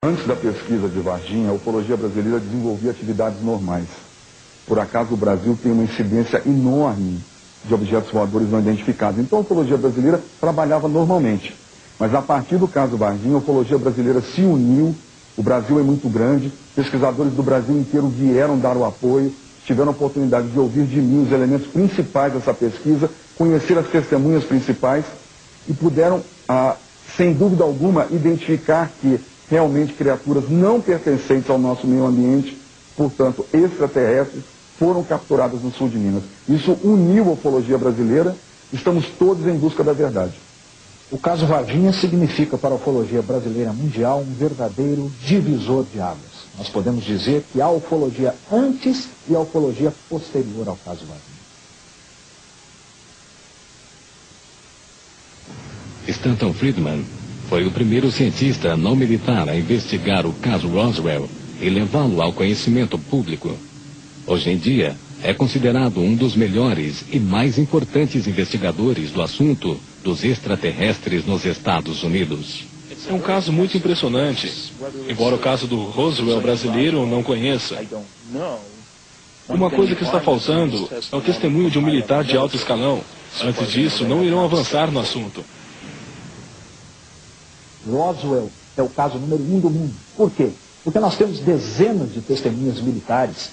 Antes da pesquisa de Varginha, a ufologia brasileira desenvolvia atividades normais. Por acaso, o Brasil tem uma incidência enorme de objetos voadores não identificados. Então, a ufologia brasileira trabalhava normalmente. Mas, a partir do caso Varginha, a ufologia brasileira se uniu. O Brasil é muito grande. Pesquisadores do Brasil inteiro vieram dar o apoio. Tiveram a oportunidade de ouvir de mim os elementos principais dessa pesquisa, conhecer as testemunhas principais e puderam, sem dúvida alguma, identificar que realmente criaturas não pertencentes ao nosso meio ambiente, portanto extraterrestres, foram capturadas no sul de Minas. Isso uniu a ufologia brasileira, estamos todos em busca da verdade. O caso Varginha significa para a ufologia brasileira mundial um verdadeiro divisor de águas. Nós podemos dizer que há ufologia antes e a ufologia posterior ao caso Varginha. Stanton Friedman foi o primeiro cientista não militar a investigar o caso Roswell e levá-lo ao conhecimento público. Hoje em dia, é considerado um dos melhores e mais importantes investigadores do assunto dos extraterrestres nos Estados Unidos. É um caso muito impressionante, embora o caso do Roswell brasileiro eu não conheça. Uma coisa que está faltando é o testemunho de um militar de alto escalão. Antes disso, não irão avançar no assunto. Roswell é o caso número 1 do mundo. Por quê? Porque nós temos dezenas de testemunhas militares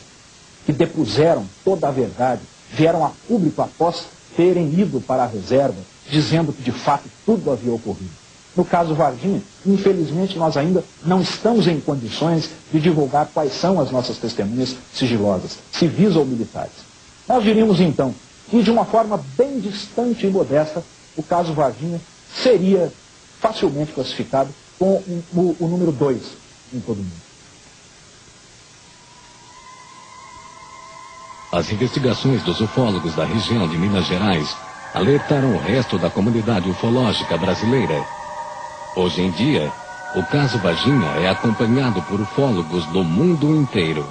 que depuseram toda a verdade, vieram a público após terem ido para a reserva, dizendo que de fato tudo havia ocorrido. No caso Varginha, infelizmente nós ainda não estamos em condições de divulgar quais são as nossas testemunhas sigilosas, civis ou militares. Nós diríamos então que de uma forma bem distante e modesta, o caso Varginha seria facilmente classificado com o número 2 em todo o mundo. As investigações dos ufólogos da região de Minas Gerais alertaram o resto da comunidade ufológica brasileira. Hoje em dia, o caso Varginha é acompanhado por ufólogos do mundo inteiro.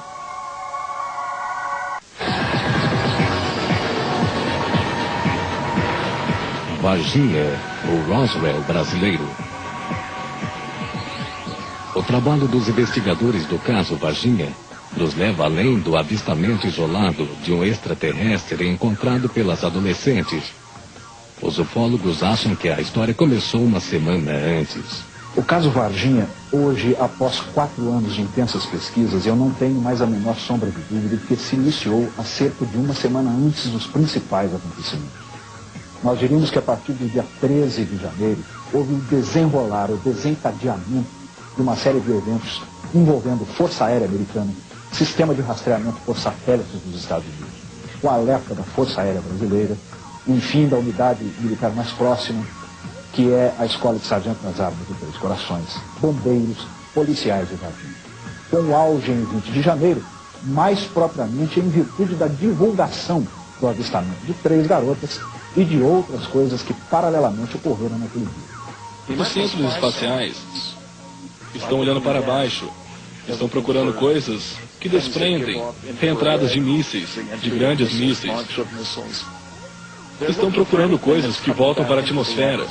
Varginha, o Roswell brasileiro. O trabalho dos investigadores do caso Varginha nos leva além do avistamento isolado de um extraterrestre encontrado pelas adolescentes. Os ufólogos acham que a história começou uma semana antes. O caso Varginha, hoje, após 4 anos de intensas pesquisas, eu não tenho mais a menor sombra de dúvida de que se iniciou há cerca de uma semana antes dos principais acontecimentos. Nós diríamos que a partir do dia 13 de janeiro, houve o desenrolar, o desencadeamento de uma série de eventos envolvendo Força Aérea Americana, sistema de rastreamento por satélites dos Estados Unidos, o alerta da Força Aérea Brasileira, enfim, da unidade militar mais próxima, que é a Escola de Sargento das Armas de Três Corações, bombeiros, policiais de Varginha. Com o auge em 20 de janeiro, mais propriamente em virtude da divulgação do avistamento de 3 garotas e de outras coisas que paralelamente ocorreram naquele dia. Os centros espaciais estão olhando para baixo, estão procurando coisas que desprendem reentradas de mísseis, de grandes mísseis. Estão procurando coisas que voltam para a atmosfera.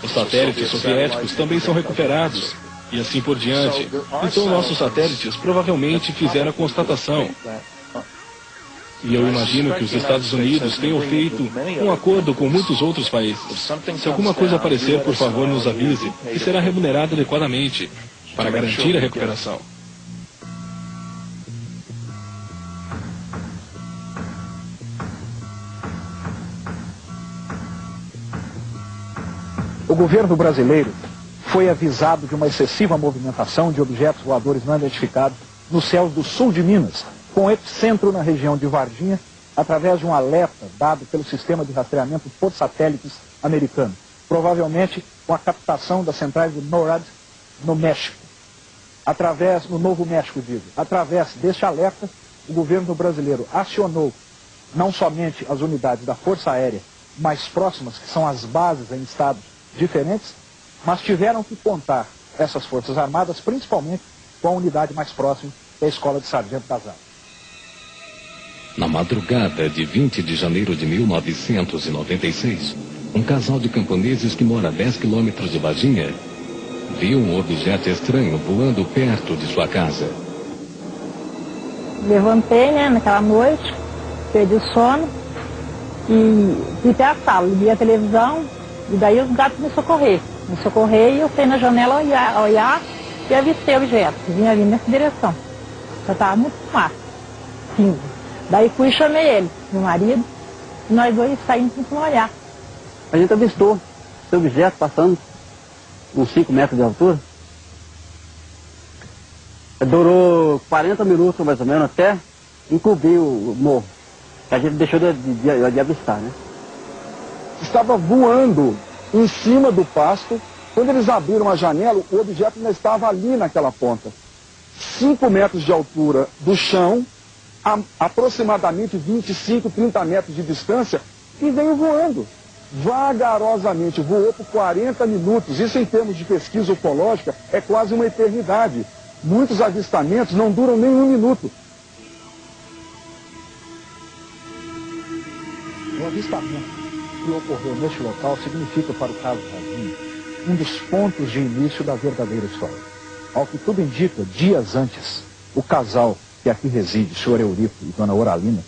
Os satélites soviéticos também são recuperados, e assim por diante. Então nossos satélites provavelmente fizeram a constatação. E eu imagino que os Estados Unidos tenham feito um acordo com muitos outros países. Se alguma coisa aparecer, por favor, nos avise, e será remunerado adequadamente, para garantir a recuperação. O governo brasileiro foi avisado de uma excessiva movimentação de objetos voadores não identificados nos céus do sul de Minas, com epicentro na região de Varginha, através de um alerta dado pelo sistema de rastreamento por satélites americano, provavelmente com a captação das centrais de NORAD no México. No Novo México, digo. Através deste alerta, o governo brasileiro acionou não somente as unidades da Força Aérea mais próximas, que são as bases em estados diferentes, mas tiveram que contar essas Forças Armadas, principalmente com a unidade mais próxima, que é a Escola de Sargento das Armas. Na madrugada de 20 de janeiro de 1996, um casal de camponeses que mora a 10 quilômetros de Varginha viu um objeto estranho voando perto de sua casa. Levantei, né, naquela noite, perdi o sono e fui até a sala, liguei a televisão e daí os gatos me socorrer e eu fui na janela olhar e avistei o objeto, que vinha vindo nessa direção. Já estava muito fumaça, cinza. Daí fui e chamei ele, meu marido, e nós dois saímos para olhar. A gente avistou esse objeto passando uns 5 metros de altura. Durou 40 minutos mais ou menos até encobrir o morro. A gente deixou de avistar, né? Estava voando em cima do pasto. Quando eles abriram a janela, o objeto ainda estava ali naquela ponta. 5 metros de altura do chão, a aproximadamente 25, 30 metros de distância, e veio voando. Vagarosamente, voou por 40 minutos. Isso, em termos de pesquisa ufológica, é quase uma eternidade. Muitos avistamentos não duram nem 1 minuto. O avistamento que ocorreu neste local significa para o caso Varginha um dos pontos de início da verdadeira história. Ao que tudo indica, dias antes, o casal que aqui reside, o senhor Eurico e dona Oralina,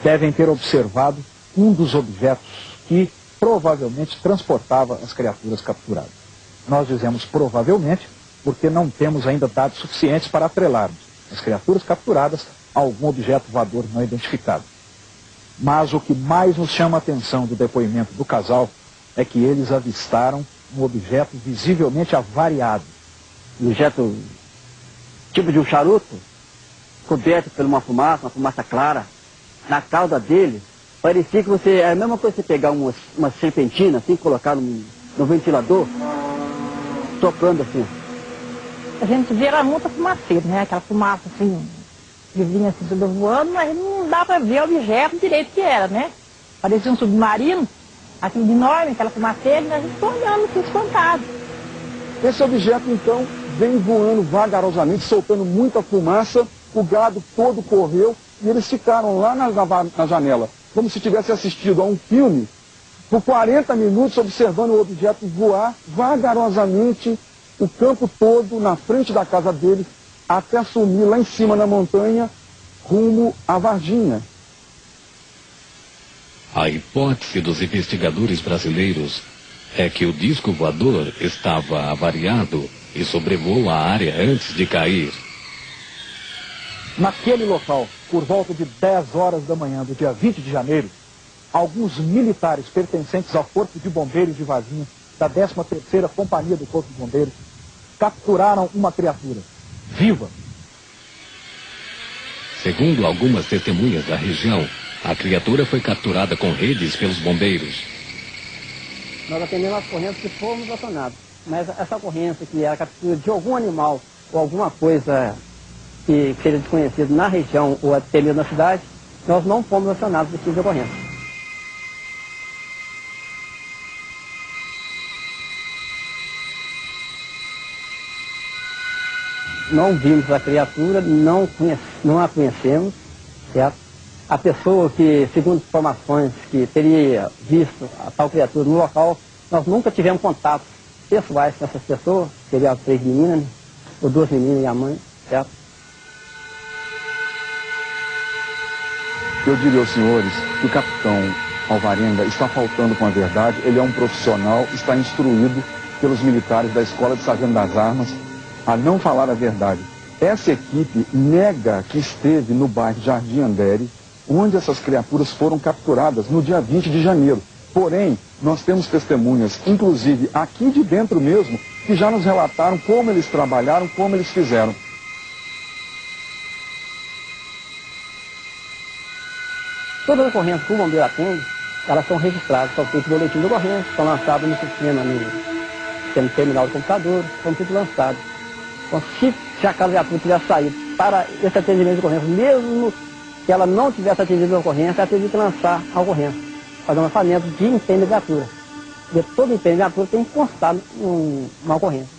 devem ter observado um dos objetos que provavelmente transportava as criaturas capturadas. Nós dizemos provavelmente porque não temos ainda dados suficientes para atrelarmos as criaturas capturadas a algum objeto voador não identificado. Mas o que mais nos chama a atenção do depoimento do casal é que eles avistaram um objeto visivelmente avariado. Um objeto tipo de um charuto, coberto por uma fumaça clara. Na cauda dele, parecia que você... É a mesma coisa que você pegar uma serpentina, assim, colocar no ventilador, soprando assim. A gente via era muita fumaceira, né? Aquela fumaça assim, que vinha assim tudo voando, mas não dá para ver o objeto direito que era, né? Parecia um submarino, aquilo de enorme, aquela fumaceira, e a gente ficou olhando assim, espantado. Esse objeto, então, vem voando vagarosamente, soltando muita fumaça, o gado todo correu e eles ficaram lá na janela, como se tivesse assistido a um filme, por 40 minutos observando o objeto voar vagarosamente o campo todo na frente da casa deles, até sumir lá em cima na montanha, rumo a Varginha. A hipótese dos investigadores brasileiros é que o disco voador estava avariado e sobrevoou a área antes de cair. Naquele local, por volta de 10 horas da manhã do dia 20 de janeiro, alguns militares pertencentes ao Corpo de Bombeiros de Varginha, da 13ª Companhia do Corpo de Bombeiros, capturaram uma criatura viva. Segundo algumas testemunhas da região, a criatura foi capturada com redes pelos bombeiros. Nós atendemos as ocorrências que fomos acionados, mas essa ocorrência que era a captura de algum animal ou alguma coisa que seja desconhecido na região ou até mesmo na cidade, nós não fomos acionados desse tipo de ocorrência. Não vimos a criatura, não a conhecemos, certo? A pessoa que, segundo informações, que teria visto a tal criatura no local, nós nunca tivemos contatos pessoais com essas pessoas, seria 3 meninas, ou 2 meninas e a mãe, certo? Eu diria aos senhores que o capitão Alvarenga está faltando com a verdade. Ele é um profissional, está instruído pelos militares da Escola de Sargento das Armas a não falar a verdade. Essa equipe nega que esteve no bairro Jardim Andere, onde essas criaturas foram capturadas no dia 20 de janeiro. Porém, nós temos testemunhas, inclusive aqui de dentro mesmo, que já nos relataram como eles trabalharam, como eles fizeram. Todas as ocorrências que o bombeiro atende, elas são registradas, são feitas boletim de ocorrência, são lançadas no sistema, no terminal de computador, são tudo lançados. Então, se a criatura tivesse saído para esse atendimento de ocorrência, mesmo que ela não tivesse atendido a ocorrência, ela teria que lançar a ocorrência, fazer um lançamento de empenho de viatura. Porque todo empenho de viatura tem que constar uma ocorrência.